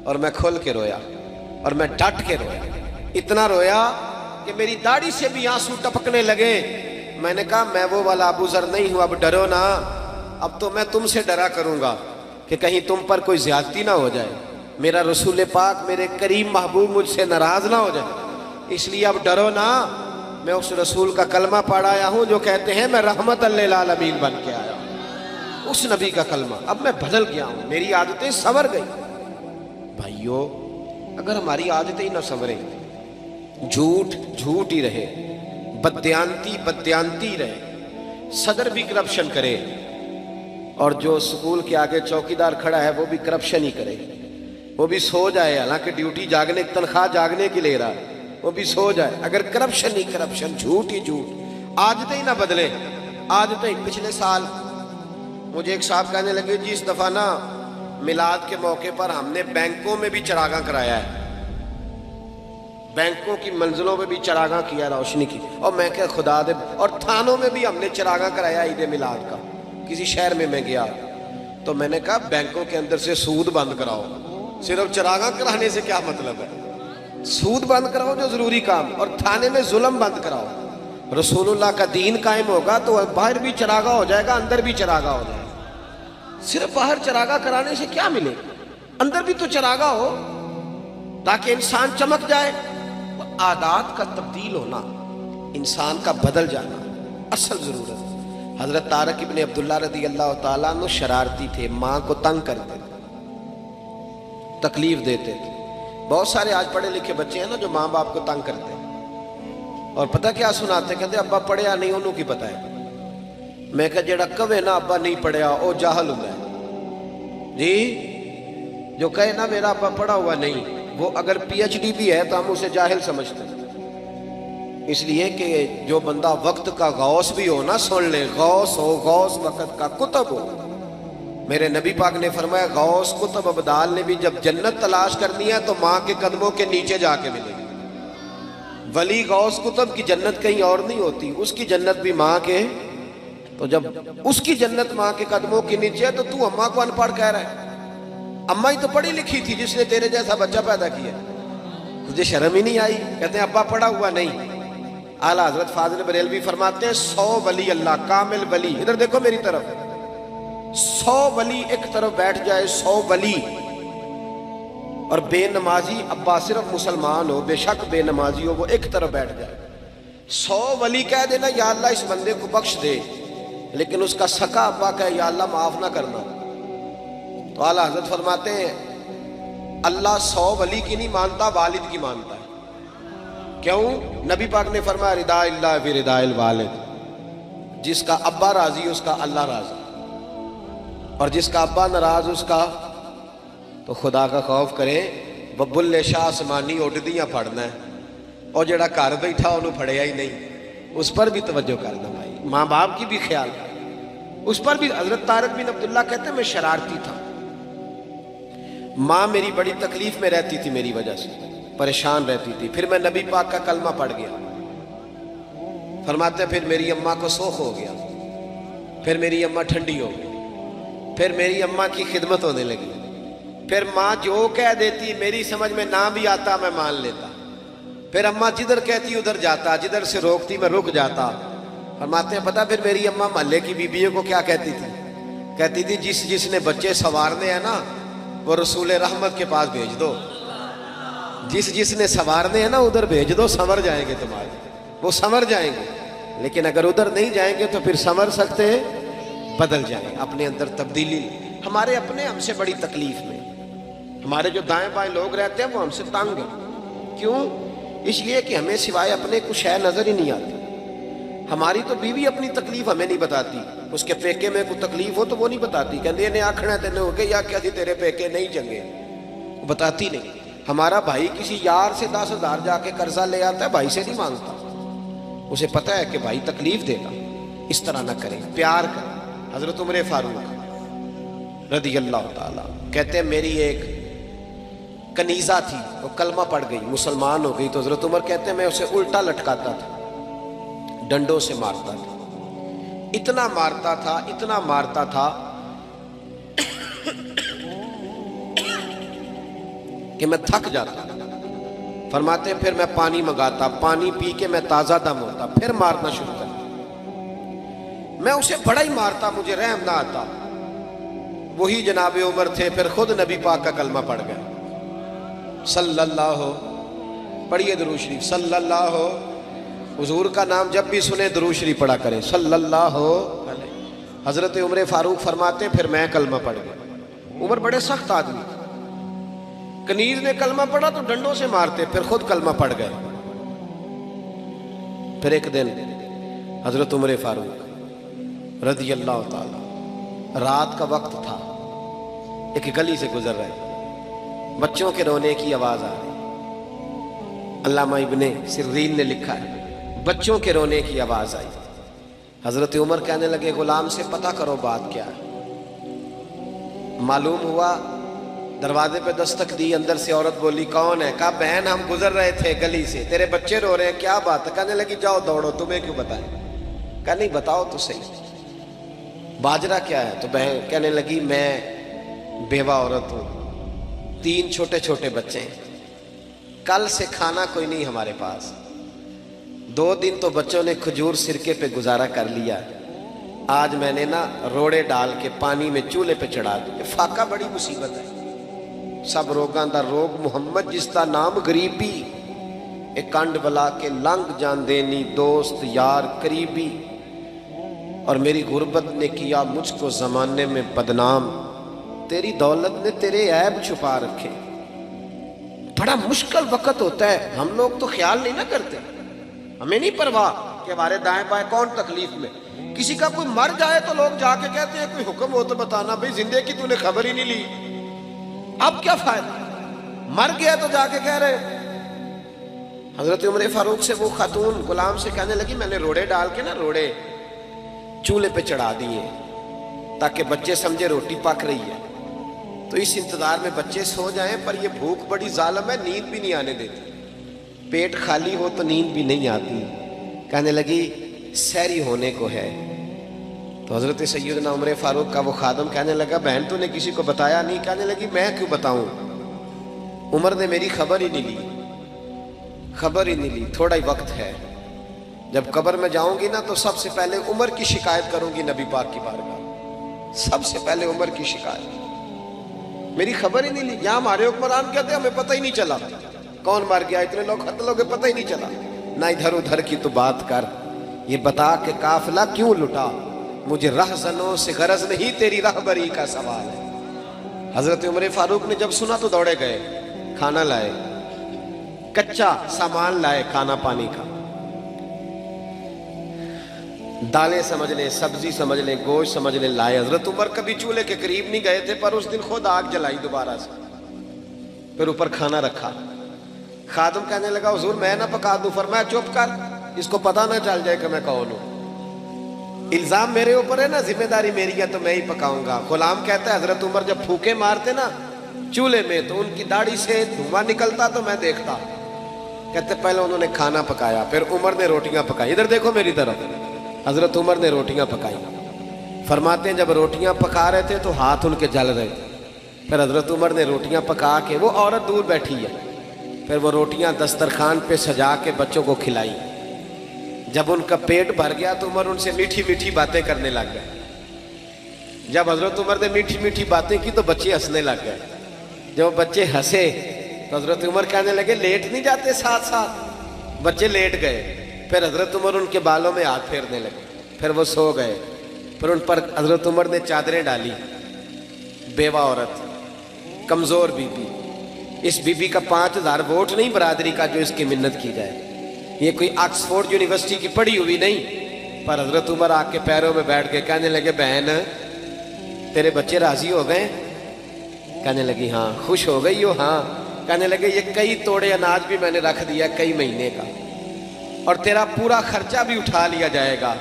اور میں کھل کے رویا، اور میں ڈٹ کے رویا، اتنا رویا کہ میری داڑھی سے بھی آنسو ٹپکنے لگے۔ میں نے کہا میں وہ والا ابو ذر نہیں ہوں، اب ڈرو نا، اب تو میں تم سے ڈرا کروں گا کہ کہیں تم پر کوئی زیادتی نہ ہو جائے، میرا رسول پاک میرے کریم محبوب مجھ سے ناراض نہ ہو جائے، اس لیے اب ڈرو نا۔ میں اس رسول کا کلمہ پڑھ آیا ہوں جو کہتے ہیں میں رحمت للعالمین بن کے آیا ہوں، اس نبی کا کلمہ۔ اب میں بدل گیا ہوں، میری عادتیں سنور گئی۔ بھائیو اگر ہماری عادتیں ہی نہ سنوریں، جھوٹ جھوٹ ہی رہے، بدیانتی رہے، صدر بھی کرپشن کرے، اور جو سکول کے آگے چوکیدار کھڑا ہے وہ بھی کرپشن ہی کرے، وہ بھی سو جائے، حالانکہ ڈیوٹی جاگنے تنخواہ جاگنے کی لے رہا ہے، وہ بھی سو جائے، اگر کرپشن ہی کرپشن، جھوٹ ہی جھوٹ، عادتیں ہی نہ بدلے، عادتیں۔ پچھلے سال مجھے ایک صاحب کہنے لگے جی اس دفعہ نا میلاد کے موقع پر ہم نے بینکوں میں بھی چراغاں کرایا ہے، بینکوں کی منزلوں میں بھی چراغاں کیا، روشنی کی، اور میں کہ خدا دے، اور تھانوں میں بھی ہم نے چراغاں کرایا عید میلاد کا۔ کسی شہر میں گیا تو میں نے کہا بینکوں کے اندر سے سود بند کراؤ، صرف چراغاں کرانے سے کیا مطلب ہے؟ سود بند کراؤ جو ضروری کام، اور تھانے میں ظلم بند کراؤ۔ رسول اللہ کا دین قائم ہوگا تو باہر بھی چراغاں ہو جائے گا، اندر بھی چراغاں ہو جائے گا۔ صرف باہر چراغاں کرانے سے کیا ملے، اندر بھی تو چراغاں ہو تاکہ انسان چمک جائے۔ عادات کا تبدیل ہونا، انسان کا بدل جانا اصل ضرورت۔ حضرت طارق ابن عبداللہ رضی اللہ تعالیٰ عنہ شرارتی تھے، ماں کو تنگ کرتے تھے، تکلیف دیتے تھے۔ بہت سارے آج پڑھے لکھے بچے ہیں نا جو ماں باپ کو تنگ کرتے ہیں، اور پتہ کیا سناتے، کہتے ابا پڑھیا نہیں انہوں کی پتہ ہے۔ میں کہا جیڑا کہے نا ابا نہیں پڑھیا او جاہل ہوں ہے جی، جو کہے نا میرا ابا پڑھا ہوا نہیں، وہ اگر پی ایچ ڈی بھی ہے تو ہم اسے جاہل سمجھتے ہیں۔ اس لیے کہ جو بندہ وقت کا غوث بھی ہو نا، سن لے، غوث ہو، غوث وقت کا کتب ہو۔ میرے نبی پاک نے فرمایا غوث کتب ابدال نے بھی جب جنت تلاش کرنی ہے تو ماں کے قدموں کے نیچے جا کے ملے گی۔ ولی غوث کتب کی جنت کہیں اور نہیں ہوتی، اس کی جنت بھی ماں کے، تو جب اس کی جنت ماں کے قدموں کے نیچے ہے تو اماں کو ان پڑھ کہہ رہا ہے؟ اماں ہی تو پڑھی لکھی تھی جس نے تیرے جیسا بچہ پیدا کیا، تجھے شرم ہی نہیں آئی؟ کہتے ہیں ابا پڑھا ہوا نہیں۔ اعلیٰ حضرت فاضل بریلوی فرماتے ہیں 100 ولی اللہ، کامل ولی، ادھر دیکھو میری طرف، 100 ولی ایک طرف بیٹھ جائے، 100 ولی، اور بے نمازی ابا صرف مسلمان ہو، بے شک بے نمازی ہو، وہ ایک طرف بیٹھ جائے، 100 ولی کہہ دینا یا اللہ اس بندے کو بخش دے، لیکن اس کا سکا ابا کہے یا اللہ معاف نہ کرنا، تو اعلیٰ حضرت فرماتے ہیں اللہ 100 ولی کی نہیں مانتا، والد کی مانتا ہے۔ کیوں؟ نبی پاک نے فرمایا رضا اللہ فی رضا الوالد، جس کا ابا راضی اس کا اللہ راضی، اور جس کا ابا ناراض اس کا، تو خدا کا خوف کرے، ببلے شاہ آسمانی اڈدیاں پڑھنا ہے، اور جڑا گھر بیٹھا انہوں پڑھیا ہی نہیں، اس پر بھی توجہ کرنا بھائی، ماں باپ کی بھی خیال کر، اس پر بھی۔ حضرت طارق بن عبداللہ کہتے ہیں میں شرارتی تھا، ماں میری بڑی تکلیف میں رہتی تھی، میری وجہ سے پریشان رہتی تھی، پھر میں نبی پاک کا کلمہ پڑھ گیا، فرماتے ہیں پھر میری اماں کو سوخ ہو گیا، پھر میری اماں ٹھنڈی ہو گئی، پھر میری اماں کی خدمت ہونے لگی، پھر ماں جو کہہ دیتی میری سمجھ میں نہ بھی آتا میں مان لیتا، پھر اماں جدھر کہتی ادھر جاتا، جدھر سے روکتی میں رک جاتا۔ فرماتے ہیں پتہ پھر میری اماں محلے کی بیبیوں کو کیا کہتی تھی؟ کہتی تھی جس نے بچے سنوارنے ہیں نا وہ رسول رحمت کے پاس بھیج دو، جس نے سنوارنے ہیں نا ادھر بھیج دو، سنور جائیں گے تمہارے، وہ سنور جائیں گے، لیکن اگر ادھر نہیں جائیں گے تو پھر سنور سکتے بدل جائیں، اپنے اندر تبدیلی۔ ہمارے اپنے ہم سے بڑی تکلیف میں، ہمارے جو دائیں بائیں لوگ رہتے ہیں وہ ہم سے تنگ ہیں، کیوں؟ اس لیے کہ ہمیں سوائے اپنے کچھ ہے نظر ہی نہیں آتی۔ ہماری تو بیوی اپنی تکلیف ہمیں نہیں بتاتی، اس کے پیکے میں کوئی تکلیف ہو تو وہ نہیں بتاتی، کہتے ہیں آکھنا تینے ہو گئے یا کیا تھی تیرے پیکے نہیں چنگے، وہ بتاتی نہیں۔ ہمارا بھائی کسی یار سے 10,000 جا کے قرضہ لے آتا ہے، بھائی سے نہیں مانگتا، اسے پتہ ہے کہ بھائی تکلیف دے گا، اس طرح نہ کریں، پیار کریں۔ حضرت عمر فاروق رضی اللہ تعالیٰ کہتے ہیں میری ایک کنیزہ تھی، وہ کلمہ پڑھ گئی، مسلمان ہو گئی، تو حضرت عمر کہتے ہیں میں اسے الٹا لٹکاتا تھا، ڈنڈوں سے مارتا تھا، اتنا مارتا تھا، اتنا مارتا تھا کہ میں تھک جاتا۔ فرماتے ہیں پھر میں پانی منگاتا، پانی پی کے میں تازہ دم ہوتا، پھر مارنا شروع کرتا، میں اسے بڑا ہی مارتا، مجھے رحم نہ آتا۔ وہی جناب عمر تھے، پھر خود نبی پاک کا کلمہ پڑھ گئے، صلی اللہ، پڑھیے درود شریف، صلی اللہ، حضور کا نام جب بھی سنے درود شریف پڑھا کریں، صلی اللہ علیہ۔ حضرت عمر فاروق فرماتے پھر میں کلمہ پڑھ گیا۔ عمر بڑے سخت آدمی، کنیز نے کلمہ پڑھا تو ڈنڈوں سے مارتے، پھر خود کلمہ پڑھ گئے۔ پھر ایک دن حضرت عمر فاروق رضی اللہ تعالی، رات کا وقت تھا، ایک گلی سے گزر رہے، بچوں کے رونے کی آواز آ رہی۔ علامہ ابن سرین نے لکھا ہے بچوں کے رونے کی آواز آئی۔ حضرت عمر کہنے لگے غلام سے پتہ کرو بات کیا ہے۔ معلوم ہوا، دروازے پہ دستک دی، اندر سے عورت بولی کون ہے؟ کہا بہن ہم گزر رہے تھے گلی سے، تیرے بچے رو رہے ہیں، کیا بات ہے؟ کہنے لگی جاؤ دوڑو، تمہیں کیوں بتائیں؟ کہا نہیں بتاؤ تو صحیح، باجرہ کیا ہے؟ تو بہن کہنے لگی میں بیوہ عورت ہوں، 3 چھوٹے چھوٹے بچے ہیں، کل سے کھانا کوئی نہیں ہمارے پاس، 2 دن تو بچوں نے کھجور سرکے پہ گزارا کر لیا، آج میں نے نا روڑے ڈال کے پانی میں چولہے پہ چڑھا دی۔ فاقہ بڑی مصیبت ہے، سب روگاں دا روگ محمد جس دا نام غریبی، ایک کنڈ بلا کے لنگ جان دینی، دوست یار قریبی، اور میری غربت نے کیا مجھ کو زمانے میں بدنام، تیری دولت نے تیرے عیب چھپا رکھے۔ بڑا مشکل وقت ہوتا ہے، ہم لوگ تو خیال نہیں نہ کرتے، ہمیں نہیں پرواہ کہ ہمارے دائیں بائیں کون تکلیف میں۔ کسی کا کوئی مر جائے تو لوگ جا کے کہتے ہیں کوئی حکم ہو تو بتانا، بھئی زندے کی تو نے خبر ہی نہیں لی، اب کیا فائدہ؟ مر گیا تو جا کے کہہ رہے۔ حضرت عمر فاروق سے وہ خاتون غلام سے کہنے لگی میں نے روڑے ڈال کے نا روڑے چولہے پہ چڑھا دیے تاکہ بچے سمجھے روٹی پک رہی ہے، تو اس انتظار میں بچے سو جائیں، پر یہ بھوک بڑی ظالم ہے، نیند بھی نہیں آنے دیتی، پیٹ خالی ہو تو نیند بھی نہیں آتی۔ کہنے لگی سحری ہونے کو ہے۔ تو حضرت سیدنا عمر فاروق کا وہ خادم کہنے لگا بہن تو نے کسی کو بتایا نہیں؟ کہنے لگی میں کیوں بتاؤں، عمر نے میری خبر ہی نہیں لی، خبر ہی نہیں لی، تھوڑا ہی وقت ہے، جب قبر میں جاؤں گی نا تو سب سے پہلے عمر کی شکایت کروں گی نبی پاک کی بارگاہ، سب سے پہلے عمر کی شکایت، میری خبر ہی نہیں لی۔ یہاں ہمارے حکمران کہتے ہیں ہمیں پتہ ہی نہیں چلا کون مر گیا، اتنے لوگ قتل ہو گئے پتہ ہی نہیں چلا، نہ ادھر ادھر کی تو بات کر، یہ بتا کہ قافلہ کیوں لٹا، مجھے رہزنوں سے غرض نہیں تیری رہبری کا سوال ہے۔ حضرت عمر فاروق نے جب سنا تو دوڑے گئے، کھانا لائے، کچا سامان لائے، کھانا پانی کا، دالیں سمجھ لیں، سبزی سمجھ لیں، گوشت سمجھ لیں، لائے۔ حضرت عمر کبھی چولہے کے قریب نہیں گئے تھے، پر اس دن خود آگ جلائی دوبارہ سے، پھر اوپر کھانا رکھا۔ خادم کہنے لگا حضور میں نہ پکا دوں؟ فرمایا چپ کر، اس کو پتہ نہ چل جائے کہ میں کون ہوں، الزام میرے اوپر ہے نا، ذمہ داری میری ہے تو میں ہی پکاؤں گا۔ غلام کہتا ہے حضرت عمر جب پھوکے مارتے نا چولہے میں تو ان کی داڑھی سے دھواں نکلتا تو میں دیکھتا، کہتے پہلے انہوں نے کھانا پکایا، پھر عمر نے روٹیاں پکائی، ادھر دیکھو میری طرف، حضرت عمر نے روٹیاں پکائی۔ فرماتے ہیں جب روٹیاں پکا رہے تھے تو ہاتھ ان کے جل رہے تھے، پھر حضرت عمر نے روٹیاں پکا کے، وہ عورت دور بیٹھی ہے، پھر وہ روٹیاں دسترخوان پہ سجا کے بچوں کو کھلائی۔ جب ان کا پیٹ بھر گیا تو عمر ان سے میٹھی میٹھی باتیں کرنے لگ گئے۔ جب حضرت عمر نے میٹھی میٹھی باتیں کی تو بچے ہنسنے لگ گئے۔ جب بچے ہنسے تو حضرت عمر کہنے لگے لیٹ نہیں جاتے ساتھ ساتھ؟ بچے لیٹ گئے، پھر حضرت عمر ان کے بالوں میں ہاتھ پھیرنے لگے، پھر وہ سو گئے، پھر ان پر حضرت عمر نے چادریں ڈالی۔ بیوہ عورت، کمزور بی بی، اس بی بی کا 5000 ووٹ نہیں برادری کا جو اس کی منت کی جائے، یہ کوئی آکسفورڈ یونیورسٹی کی پڑھی ہوئی نہیں، پر حضرت عمر آ کے پیروں میں بیٹھ کے کہنے لگے بہن تیرے بچے راضی ہو گئے؟ کہنے لگی ہاں۔ خوش ہو گئی ہو؟ ہاں۔ کہنے لگے یہ کئی توڑے اناج بھی میں نے رکھ دیا کئی مہینے کا، اور تیرا پورا خرچہ بھی اٹھا لیا جائے گا،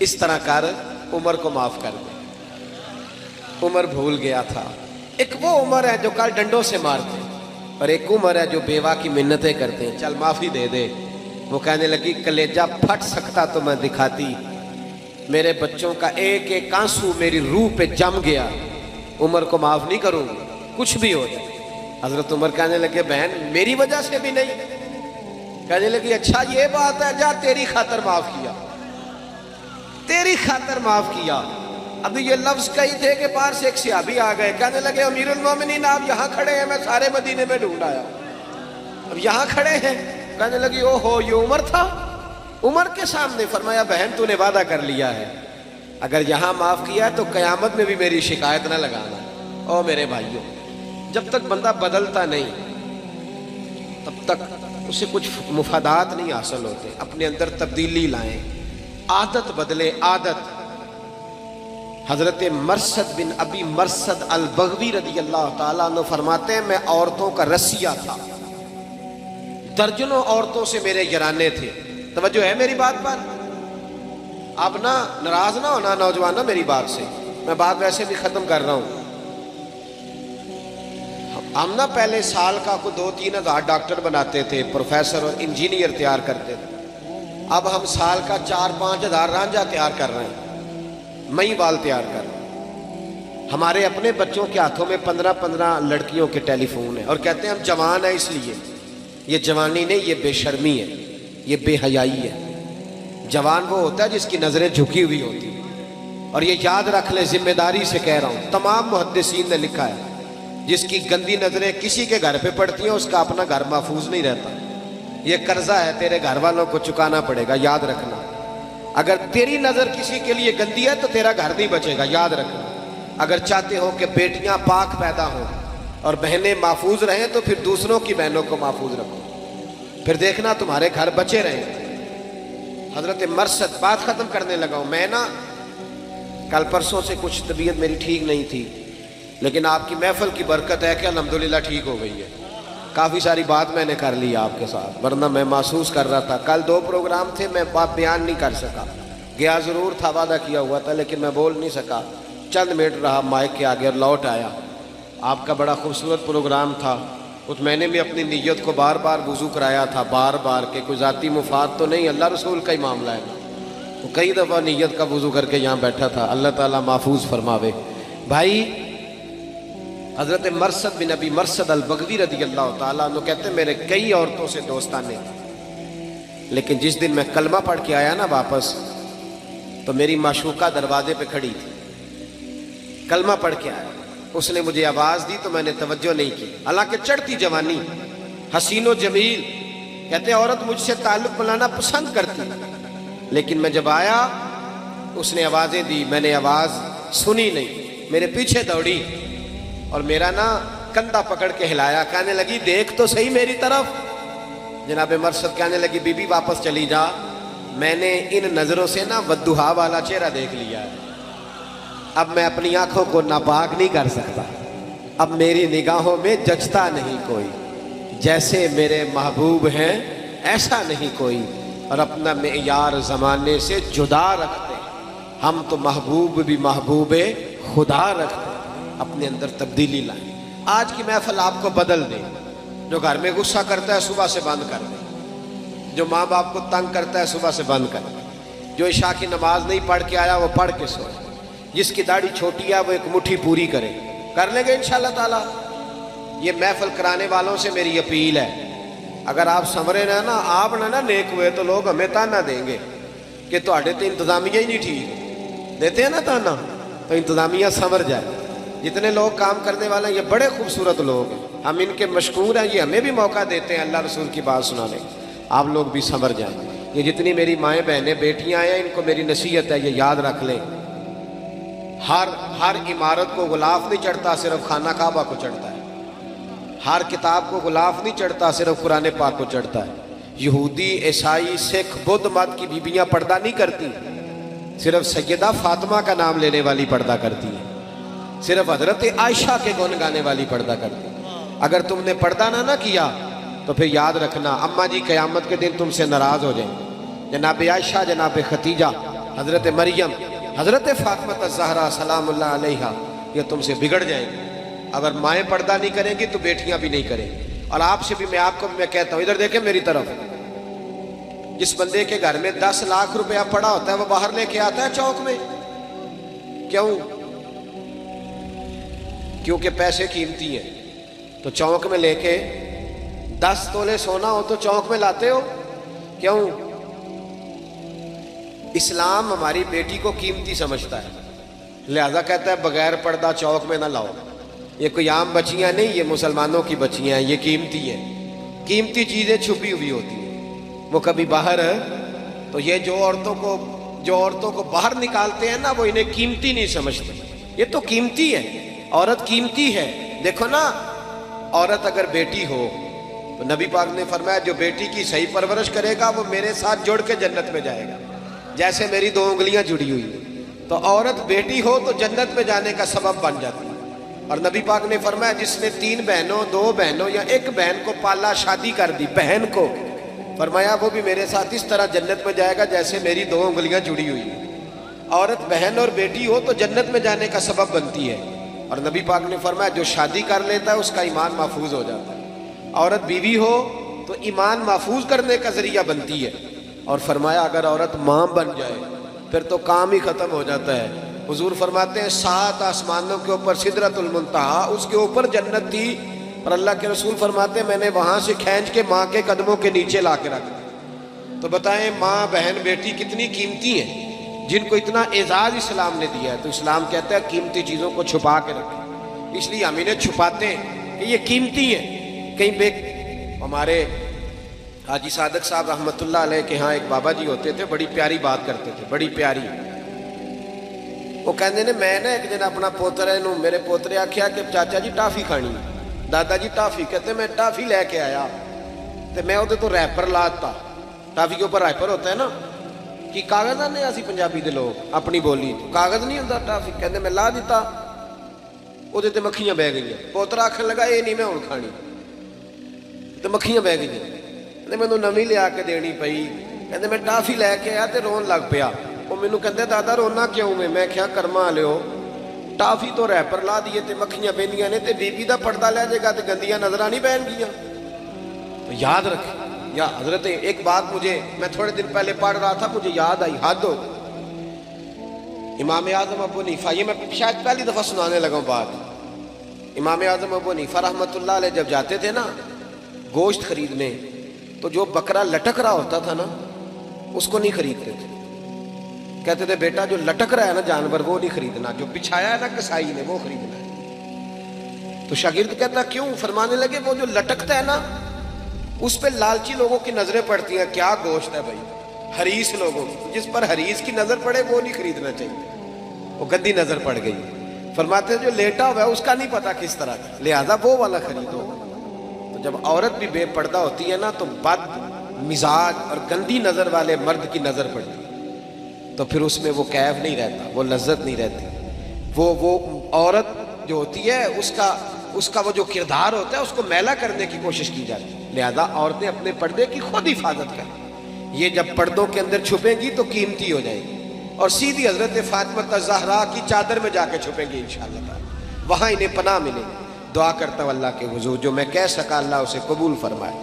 اس طرح کر عمر کو معاف کر دے۔ عمر بھول گیا تھا، ایک وہ عمر ہے جو کل ڈنڈوں سے مارتے، اور ایک عمر ہے جو بیوہ کی منتیں کرتے ہیں، چل معافی دے دے۔ وہ کہنے لگی کلیجہ پھٹ سکتا تو میں دکھاتی، میرے بچوں کا ایک ایک آنسو میری روح پہ جم گیا، عمر کو معاف نہیں کروں گی کچھ بھی ہو جائے۔ حضرت عمر کہنے لگے بہن میری وجہ سے بھی نہیں؟ کہنے لگی اچھا یہ بات ہے، جا تیری خاطر معاف کیا، تیری خاطر معاف کیا۔ ابھی یہ لفظ کہی تھے کہ پار سے ایک صحابی آ گئے، کہنے لگے امیر المومنین آپ یہاں کھڑے ہیں، میں سارے مدینے میں ڈھونڈ آیا، اب یہاں کھڑے ہیں۔ کہنے لگی او ہو یہ عمر تھا؟ عمر کے سامنے؟ فرمایا بہن تو نے وعدہ کر لیا ہے، اگر یہاں معاف کیا تو قیامت میں بھی میری شکایت نہ لگانا۔ او میرے بھائیوں، جب تک بندہ بدلتا نہیں تب تک اسے کچھ مفادات نہیں حاصل ہوتے. اپنے اندر تبدیلی لائیں, عادت بدلے, عادت. حضرت مرثد بن ابی مرثد البغوی رضی اللہ تعالیٰ عنہ فرماتے ہیں میں عورتوں کا رسیہ تھا, درجنوں عورتوں سے میرے یارانے تھے. توجہ ہے میری بات پر؟ آپ نا ناراض نہ ہونا نوجوان نا میری بات سے, میں بات ویسے بھی ختم کر رہا ہوں. ہم نا پہلے سال کا کو 2-3 ہزار ڈاکٹر بناتے تھے, پروفیسر اور انجینئر تیار کرتے تھے. اب ہم سال کا 4-5 ہزار رانجھا تیار کر رہے ہیں, مئی وال تیار کر رہے ہیں. ہمارے اپنے بچوں کے ہاتھوں میں 15 لڑکیوں کے ٹیلی فون ہیں اور کہتے ہیں ہم جوان ہیں اس لیے. یہ جوانی نہیں, یہ بے شرمی ہے, یہ بے حیائی ہے. جوان وہ ہوتا ہے جس کی نظریں جھکی ہوئی ہوتی ہیں. اور یہ یاد رکھ لیں, ذمہ داری سے کہہ رہا ہوں, تمام محدثین نے لکھا ہے جس کی گندی نظریں کسی کے گھر پہ پڑتی ہیں اس کا اپنا گھر محفوظ نہیں رہتا. یہ قرضہ ہے تیرے گھر والوں کو چکانا پڑے گا, یاد رکھنا. اگر تیری نظر کسی کے لیے گندی ہے تو تیرا گھر نہیں بچے گا, یاد رکھنا. اگر چاہتے ہو کہ بیٹیاں پاک پیدا ہوں اور بہنیں محفوظ رہیں تو پھر دوسروں کی بہنوں کو محفوظ رکھو, پھر دیکھنا تمہارے گھر بچے رہیں. حضرت مرثد, بات ختم کرنے لگا ہوں. میں نا کل پرسوں سے کچھ طبیعت میری ٹھیک نہیں تھی, لیکن آپ کی محفل کی برکت ہے کہ الحمدللہ ٹھیک ہو گئی ہے. کافی ساری بات میں نے کر لی آپ کے ساتھ, ورنہ میں محسوس کر رہا تھا. کل 2 پروگرام تھے, میں بات بیان نہیں کر سکا. گیا ضرور تھا, وعدہ کیا ہوا تھا, لیکن میں بول نہیں سکا. چند منٹ رہا مائک کے آگے اور لوٹ آیا. آپ کا بڑا خوبصورت پروگرام تھا. کچھ میں نے بھی اپنی نیت کو بار بار وضو کرایا تھا, بار بار, کہ کوئی ذاتی مفاد تو نہیں, اللہ رسول کا ہی معاملہ ہے. وہ کئی دفعہ نیت کا وضو کر کے یہاں بیٹھا تھا. اللہ تعالیٰ محفوظ فرماوے. بھائی حضرت مرثد بن ابی مرثد البغوی رضی اللہ تعالیٰ عنہ کہتے ہیں میرے کئی عورتوں سے دوستانے, لیکن جس دن میں کلمہ پڑھ کے آیا نا واپس, تو میری معشوقہ دروازے پہ کھڑی تھی. کلمہ پڑھ کے آیا, اس نے مجھے آواز دی تو میں نے توجہ نہیں کی. حالانکہ چڑھتی جوانی, حسین و جمیل, کہتے ہیں عورت مجھ سے تعلق بنانا پسند کرتی, لیکن میں جب آیا اس نے آوازیں دی, میں نے آواز سنی نہیں. میرے پیچھے دوڑی اور میرا نا کندھا پکڑ کے ہلایا, کہنے لگی دیکھ تو صحیح میری طرف. جناب مرثد کہنے لگی بی بی واپس چلی جا, میں نے ان نظروں سے نا والضحیٰ والا چہرہ دیکھ لیا ہے. اب میں اپنی آنکھوں کو ناپاک نہیں کر سکتا. اب میری نگاہوں میں جچتا نہیں کوئی, جیسے میرے محبوب ہیں ایسا نہیں کوئی. اور اپنا معیار زمانے سے جدا رکھتے, ہم تو محبوب بھی محبوب خدا رکھتے. اپنے اندر تبدیلی لائیں. آج کی محفل آپ کو بدل دے. جو گھر میں غصہ کرتا ہے صبح سے بند کر دے, جو ماں باپ کو تنگ کرتا ہے صبح سے بند کر دے, جو عشاء کی نماز نہیں پڑھ کے آیا وہ پڑھ کے سوئے, جس کی داڑھی چھوٹی ہے وہ ایک مٹھی پوری کرے. کر لیں گے انشاءاللہ تعالیٰ. یہ محفل کرانے والوں سے میری اپیل ہے, اگر آپ سنورے نہ نا, آپ نہ نیک ہوئے تو لوگ ہمیں تانا دیں گے کہ تہاڈے تے انتظامیہ ہی نہیں ٹھیک. دیتے ہیں نا تانا, تو انتظامیہ سنور جائے. جتنے لوگ کام کرنے والے ہیں یہ بڑے خوبصورت لوگ ہیں, ہم ان کے مشکور ہیں, یہ ہمیں بھی موقع دیتے ہیں اللہ رسول کی بات سنانے. آپ لوگ بھی سنور جائیں. یہ جتنی میری مائیں بہنیں بیٹیاں ہیں ان کو میری نصیحت ہے, یہ یاد رکھ لیں, ہر عمارت کو غلاف نہیں چڑھتا, صرف خانہ کعبہ کو چڑھتا ہے. ہر کتاب کو غلاف نہیں چڑھتا, صرف قرآن پاک کو چڑھتا ہے. یہودی, عیسائی, سکھ, بدھ مت کی بیویاں پردہ نہیں کرتی, صرف سیدہ فاطمہ کا نام لینے والی پردہ کرتی ہے, صرف حضرت عائشہ کے گن گانے والی پردہ کرتی. اگر تم نے پردہ نہ کیا تو پھر یاد رکھنا اماں جی قیامت کے دن تم سے ناراض ہو جائیں. جناب عائشہ, جناب خدیجہ, حضرت مریم, حضرت فاطمہ الزہرا سلام اللہ علیہا, یہ تم سے بگڑ جائیں گے. اگر مائیں پردہ نہیں کریں گی تو بیٹیاں بھی نہیں کریں گی. اور آپ سے بھی آپ کو میں کہتا ہوں, ادھر دیکھیں میری طرف, جس بندے کے گھر میں 10 لاکھ روپیہ پڑا ہوتا ہے وہ باہر لے کے آتا ہے چوک میں. کیوں؟ کیونکہ پیسے قیمتی ہیں, تو چوک میں لے کے 10 تولے سونا ہو تو چوک میں لاتے ہو. کیوں؟ اسلام ہماری بیٹی کو قیمتی سمجھتا ہے, لہذا کہتا ہے بغیر پردہ چوک میں نہ لاؤ. یہ کوئی عام بچیاں نہیں, یہ مسلمانوں کی بچیاں ہیں, یہ قیمتی ہیں. قیمتی چیزیں چھپی ہوئی ہوتی ہیں, وہ کبھی باہر ہے. تو یہ جو عورتوں کو باہر نکالتے ہیں نا, وہ انہیں قیمتی نہیں سمجھتے. یہ تو قیمتی ہے, عورت قیمتی ہے. دیکھو نا عورت اگر بیٹی ہو تو نبی پاک نے فرمایا جو بیٹی کی صحیح پرورش کرے گا وہ میرے ساتھ جڑ کے جنت میں جائے گا، جیسے میری 2 انگلیاں جڑی ہوئی ہیں۔ تو عورت بیٹی ہو تو جنت میں جانے کا سبب بن جاتی ہے۔ اور نبی پاک نے فرمایا جس نے 3 بہنوں 2 بہنوں یا 1 بہن کو پالا، شادی کر دی بہن کو، فرمایا وہ بھی میرے ساتھ اس طرح جنت میں جائے گا جیسے میری 2 انگلیاں جڑی ہوئی ہیں۔ عورت بہن اور بیٹی ہو تو جنت میں جانے کا سبب بنتی ہے۔ اور نبی پاک نے فرمایا جو شادی کر لیتا ہے اس کا ایمان محفوظ ہو جاتا ہے۔ عورت بیوی ہو تو ایمان محفوظ کرنے کا ذریعہ بنتی ہے۔ اور فرمایا اگر عورت ماں بن جائے پھر تو کام ہی ختم ہو جاتا ہے۔ حضور فرماتے ہیں 7 آسمانوں کے اوپر سدرۃ المنتہا، اس کے اوپر جنت تھی، اور اللہ کے رسول فرماتے ہیں میں نے وہاں سے کھینچ کے ماں کے قدموں کے نیچے لا کے رکھ دیا۔ تو بتائیں ماں بہن بیٹی کتنی قیمتی ہیں، جن کو اتنا اعزاز اسلام نے دیا ہے۔ تو اسلام کہتا ہے قیمتی چیزوں کو چھپا کے رکھیں، اس لیے ہم انہیں چھپاتے ہیں کہ یہ قیمتی ہیں۔ کہیں ہمارے حاجی صادق صاحب رحمۃ اللہ علیہ کے ہاں ایک بابا جی ہوتے تھے، بڑی پیاری بات کرتے تھے، بڑی پیاری۔ وہ کہتے ہیں میں ایک دن اپنا پوترے نو، میرے پوترے آخیا کہ چاچا جی ٹافی کھانی، دادا جی ٹافی، کہتے میں ٹافی لے کے آیا تو میں وہ تو ریپر لاتا، ٹافی کے اوپر ریپر ہوتا ہے نا، کہ کاغذ آنے اسی پنجابی دے لوگ اپنی بولی کاغذ نہیں ہوتا ٹافی، کہتے میں لا دیتا، وہ مکھیاں بہ گئی۔ پوترا آخر لگا یہ نہیں میں ہوں کھانی، تو مکھیاں بہ گئی، مینوں نویں لیا کے دینی پئی۔ کہتے میں ٹافی لے کے آیا تو رون لگ پیا۔ وہ مینوں کہتے دادا رونا کیوں میں کیا کرما لو، ٹافی تو ریپر لا دیے تے مکھیاں بہنیاں نے تے بی بی دا پردہ لے جائے گا تے گندیاں نظراں نہیں بہن گیاں۔ تو یاد رکھیں یا حضرت ایک بات مجھے، میں تھوڑے دن پہلے پڑھ رہا تھا مجھے یاد آئی، حد ہو امام اعظم ابو حنیفہ، یہ میں شاید پہلی دفعہ سنانے لگا ہوں بات۔ امام اعظم ابو حنیفہ رحمۃ اللہ علیہ جب جاتے تھے نا گوشت خریدنے، تو جو بکرا لٹک رہا ہوتا تھا نا اس کو نہیں خریدتے تھے، کہتے تھے بیٹا جو لٹک رہا ہے نا جانور وہ نہیں خریدنا، جو بچھایا ہے نا کسائی نے وہ خریدنا ہے۔ تو شاگرد کہتا کیوں؟ فرمانے لگے وہ جو لٹکتا ہے نا اس پہ لالچی لوگوں کی نظریں پڑتی ہیں، کیا گوشت ہے بھائی، حریص لوگوں کی، جس پر حریص کی نظر پڑے وہ نہیں خریدنا چاہیے، وہ گندی نظر پڑ گئی۔ فرماتے ہیں جو لیٹا ہوا ہے اس کا نہیں پتا کس طرح کا، لہذا وہ والا خریدو۔ تو جب عورت بھی بے پردہ ہوتی ہے نا تو بد مزاج اور گندی نظر والے مرد کی نظر پڑتی ہے، تو پھر اس میں وہ کیف نہیں رہتا، وہ لذت نہیں رہتی، وہ عورت جو ہوتی ہے اس کا وہ جو کردار ہوتا ہے اس کو میلا کرنے کی کوشش کی جاتی ہے۔ لہذا عورتیں اپنے پردے کی خود حفاظت کریں، یہ جب پردوں کے اندر چھپیں گی تو قیمتی ہو جائیں گی، اور سیدھی حضرت فاطمہ الزہرا کی چادر میں جا کے چھپیں گی انشاءاللہ تعالی، وہاں انہیں پناہ ملے۔ دعا کرتا ہوں اللہ کے حضور جو میں کہہ سکا اللہ اسے قبول فرمائے۔